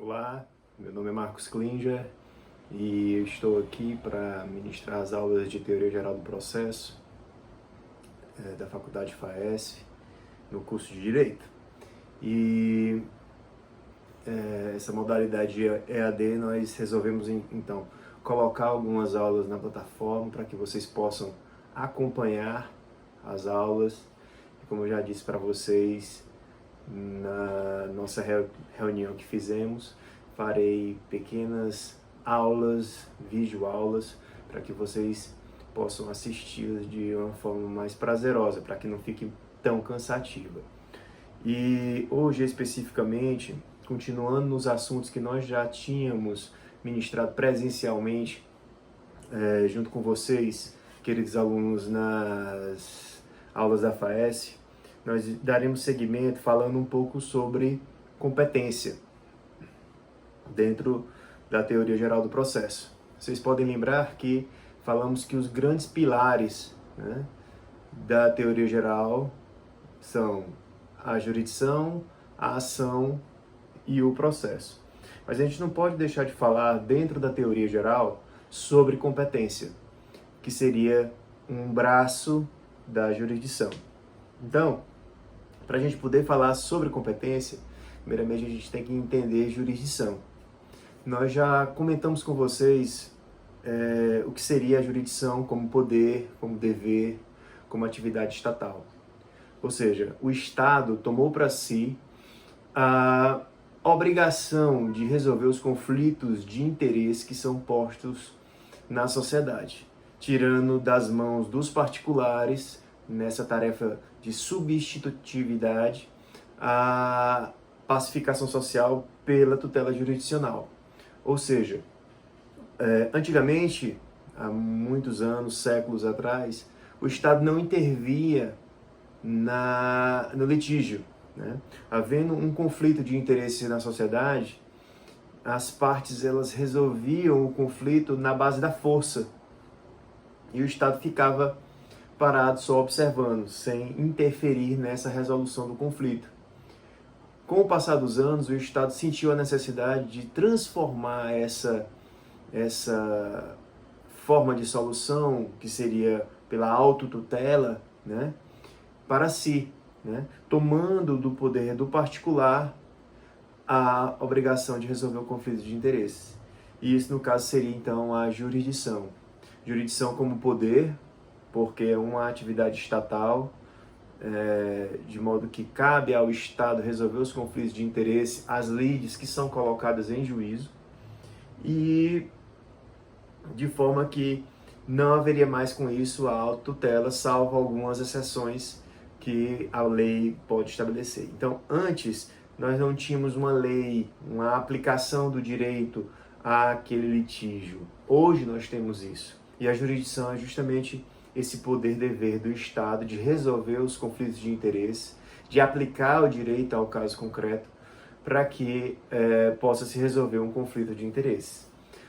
Olá, meu nome é Marcos Klinger e eu estou aqui para ministrar as aulas de Teoria Geral do Processo da Faculdade FAES no curso de Direito. E essa modalidade EAD nós resolvemos então colocar algumas aulas na plataforma para que vocês possam acompanhar as aulas. E como eu já disse para vocês na nossa reunião que fizemos, farei pequenas aulas, videoaulas, para que vocês possam assisti-las de uma forma mais prazerosa, para que não fique tão cansativa. E hoje, especificamente, continuando nos assuntos que nós já tínhamos ministrado presencialmente, junto com vocês, queridos alunos, nas aulas da FAES, nós daremos seguimento falando um pouco sobre competência dentro da teoria geral do processo. Vocês podem lembrar que falamos que os grandes pilares, da teoria geral são a jurisdição, a ação e o processo. Mas a gente não pode deixar de falar dentro da teoria geral sobre competência, que seria um braço da jurisdição. Então, para a gente poder falar sobre competência, primeiramente a gente tem que entender jurisdição. Nós já comentamos com vocês o que seria a jurisdição como poder, como dever, como atividade estatal. Ou seja, o Estado tomou para si a obrigação de resolver os conflitos de interesse que são postos na sociedade, tirando das mãos dos particulares, nessa tarefa de substitutividade, a pacificação social pela tutela jurisdicional. Ou seja, antigamente, há muitos anos, séculos atrás, o Estado não intervia no litígio. Havendo um conflito de interesse na sociedade, as partes elas resolviam o conflito na base da força. E o Estado ficava parado só observando, sem interferir nessa resolução do conflito. Com o passar dos anos, o Estado sentiu a necessidade de transformar essa forma de solução, que seria pela autotutela, para si, tomando do poder do particular a obrigação de resolver o conflito de interesse. E isso, no caso, seria então a jurisdição. Jurisdição como poder, porque é uma atividade estatal, de modo que cabe ao Estado resolver os conflitos de interesse, as lides que são colocadas em juízo, e de forma que não haveria mais com isso a autotutela, salvo algumas exceções que a lei pode estabelecer. Então, antes, nós não tínhamos uma lei, uma aplicação do direito àquele litígio. Hoje nós temos isso. E a jurisdição é justamente esse poder-dever do Estado de resolver os conflitos de interesse, de aplicar o direito ao caso concreto, para que possa se resolver um conflito de interesse.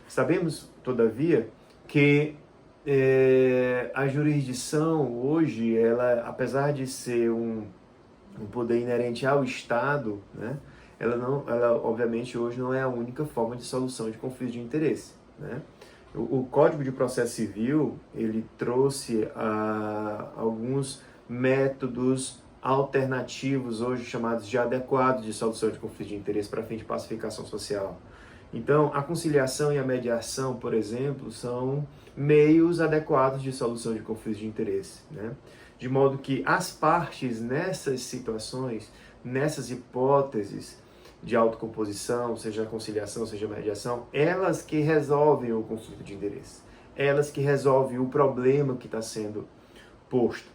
Sabemos, todavia, que a jurisdição hoje, ela, apesar de ser um poder inerente ao Estado, ela obviamente hoje não é a única forma de solução de conflitos de interesse. O Código de Processo Civil, ele trouxe alguns métodos alternativos, hoje chamados de adequados de solução de conflito de interesse para fim de pacificação social. Então, a conciliação e a mediação, por exemplo, são meios adequados de solução de conflitos de interesse, De modo que as partes nessas situações, nessas hipóteses de autocomposição, seja a conciliação, seja a mediação, elas que resolvem o conflito de interesse, elas que resolvem o problema que está sendo posto,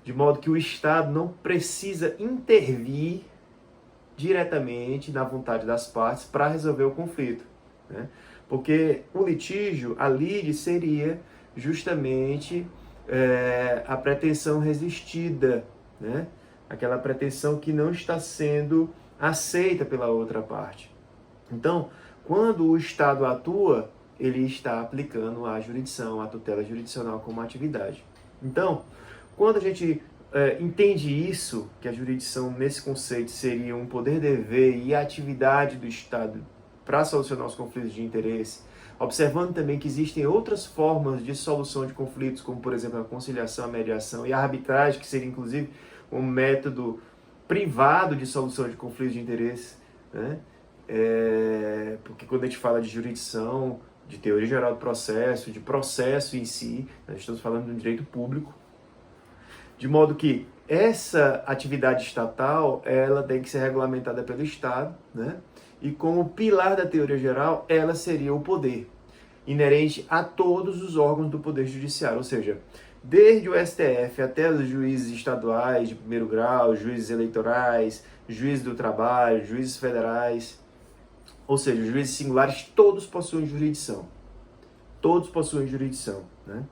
de modo que o Estado não precisa intervir diretamente na vontade das partes para resolver o conflito, Porque o litígio, a lide, seria justamente a pretensão resistida, Aquela pretensão que não está sendo aceita pela outra parte. Então, quando o Estado atua, ele está aplicando a jurisdição, a tutela jurisdicional como atividade. Então, quando a gente entende isso, que a jurisdição nesse conceito seria um poder-dever e a atividade do Estado para solucionar os conflitos de interesse, observando também que existem outras formas de solução de conflitos, como por exemplo a conciliação, a mediação e a arbitragem, que seria inclusive um método privado de solução de conflitos de interesse, né? Porque quando a gente fala de jurisdição, de teoria geral do processo, de processo em si, nós estamos falando de um direito público, de modo que essa atividade estatal, ela tem que ser regulamentada pelo Estado, né? E como pilar da teoria geral, ela seria o poder, inerente a todos os órgãos do Poder Judiciário, ou seja, desde o STF até os juízes estaduais de primeiro grau, juízes eleitorais, juízes do trabalho, juízes federais, ou seja, os juízes singulares, todos possuem jurisdição. Todos possuem jurisdição, né?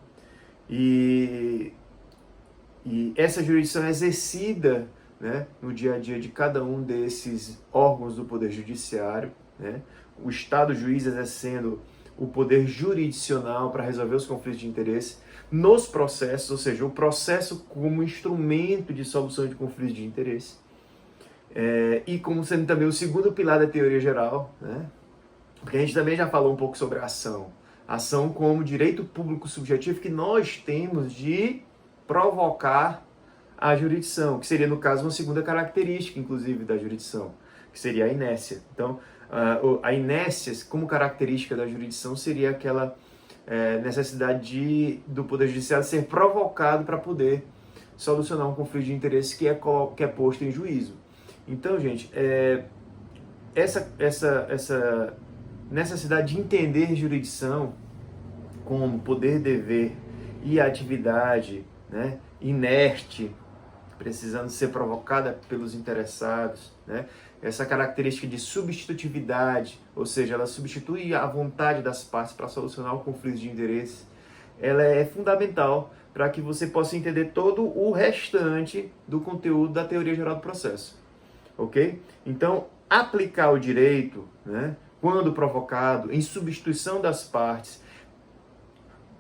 E essa jurisdição é exercida, né, no dia a dia de cada um desses órgãos do Poder Judiciário, né? O Estado juiz exercendo o poder jurisdicional para resolver os conflitos de interesse nos processos, ou seja, o processo como instrumento de solução de conflitos de interesse. E como sendo também o segundo pilar da teoria geral, né? Porque a gente também já falou um pouco sobre a ação. Ação como direito público subjetivo que nós temos de provocar a jurisdição, que seria, no caso, uma segunda característica, inclusive, da jurisdição, que seria a inércia. Então, a inércia, como característica da jurisdição, seria aquela necessidade do Poder Judiciário ser provocado para poder solucionar um conflito de interesse que é posto em juízo. Então, gente, essa necessidade de entender jurisdição como poder, dever e atividade, né, inerte, precisando ser provocada pelos interessados, né? Essa característica de substitutividade, ou seja, ela substitui a vontade das partes para solucionar o conflito de interesse, ela é fundamental para que você possa entender todo o restante do conteúdo da teoria geral do processo. Ok? Então, aplicar o direito, né, quando provocado, em substituição das partes,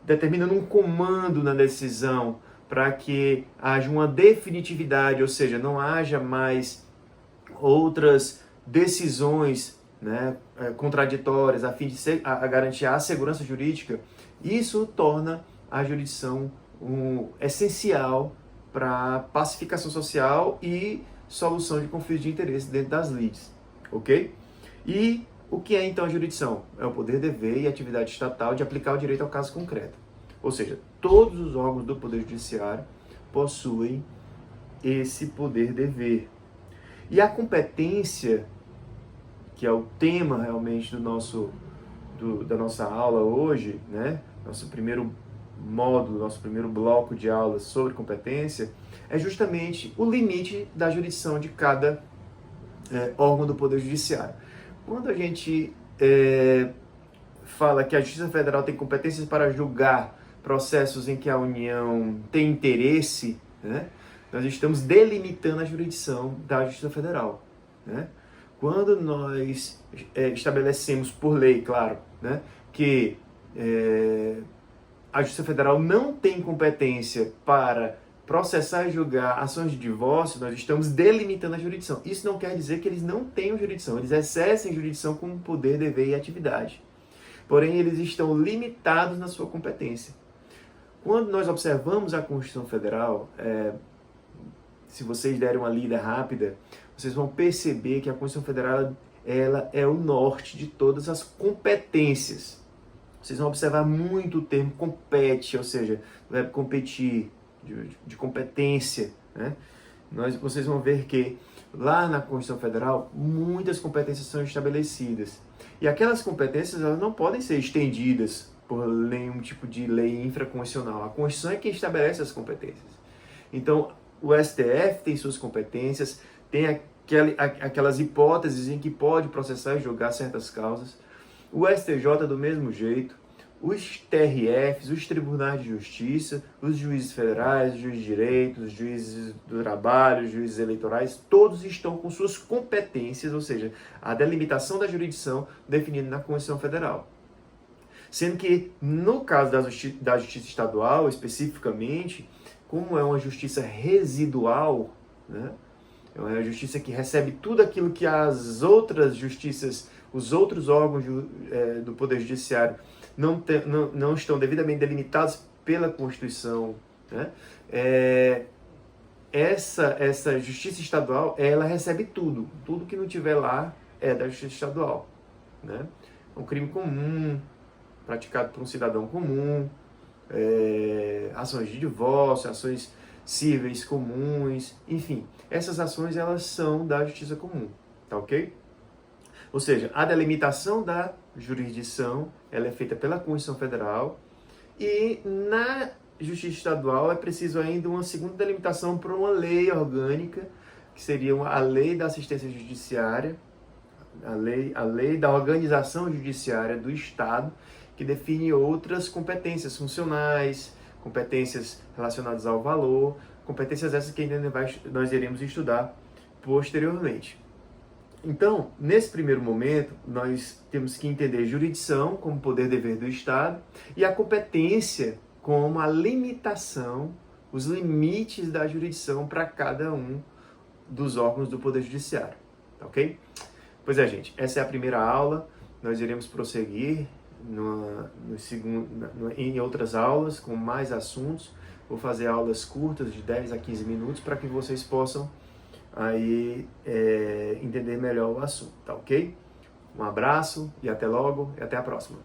determinando um comando na decisão para que haja uma definitividade, ou seja, não haja mais outras decisões, né, contraditórias a fim de garantir a segurança jurídica, isso torna a jurisdição essencial para a pacificação social e solução de conflitos de interesse dentro das lides, ok? E o que é então a jurisdição? É o poder, dever e atividade estatal de aplicar o direito ao caso concreto. Ou seja, todos os órgãos do Poder Judiciário possuem esse poder, dever. E a competência, que é o tema realmente da nossa aula hoje, né? Nosso primeiro módulo, nosso primeiro bloco de aulas sobre competência, é justamente o limite da jurisdição de cada órgão do Poder Judiciário. Quando a gente fala que a Justiça Federal tem competências para julgar processos em que a União tem interesse, né, nós estamos delimitando a jurisdição da Justiça Federal, né? Quando nós estabelecemos por lei, claro, né, que a Justiça Federal não tem competência para processar e julgar ações de divórcio, nós estamos delimitando a jurisdição. Isso não quer dizer que eles não tenham jurisdição, eles exercem jurisdição como poder, dever e atividade. Porém, eles estão limitados na sua competência. Quando nós observamos a Constituição Federal, se vocês derem uma lida rápida, vocês vão perceber que a Constituição Federal ela é o norte de todas as competências. Vocês vão observar muito o termo compete, ou seja, do verbo competir, de competência, né? Vocês vão ver que lá na Constituição Federal muitas competências são estabelecidas. E aquelas competências elas não podem ser estendidas por nenhum tipo de lei infraconstitucional. A Constituição é quem estabelece as competências. Então, o STF tem suas competências, tem aquelas hipóteses em que pode processar e julgar certas causas. O STJ do mesmo jeito. Os TRFs, os tribunais de justiça, os juízes federais, os juízes de direito, os juízes do trabalho, os juízes eleitorais, todos estão com suas competências, ou seja, a delimitação da jurisdição definida na Constituição Federal. Sendo que, no caso da justiça estadual, especificamente, como é uma justiça residual, né, é uma justiça que recebe tudo aquilo que as outras justiças os outros órgãos do Poder Judiciário não estão devidamente delimitados pela Constituição, né? Essa Justiça Estadual, ela recebe tudo que não tiver lá é da Justiça Estadual, né? É um crime comum, praticado por um cidadão comum, ações de divórcio, ações cíveis comuns, enfim, essas ações elas são da justiça comum, tá ok? Ou seja, a delimitação da jurisdição ela é feita pela Constituição Federal e na Justiça Estadual é preciso ainda uma segunda delimitação para uma lei orgânica, que seria a Lei da Assistência Judiciária, a lei da Organização Judiciária do Estado, que define outras competências funcionais, competências relacionadas ao valor, competências essas que ainda nós iremos estudar posteriormente. Então, nesse primeiro momento, nós temos que entender jurisdição como poder-dever do Estado e a competência como a limitação, os limites da jurisdição para cada um dos órgãos do Poder Judiciário, tá ok? Pois é, gente, essa é a primeira aula, nós iremos prosseguir em outras aulas com mais assuntos. Vou fazer aulas curtas de 10 a 15 minutos para que vocês possam aí entender melhor o assunto, tá ok? Um abraço e até logo e até a próxima.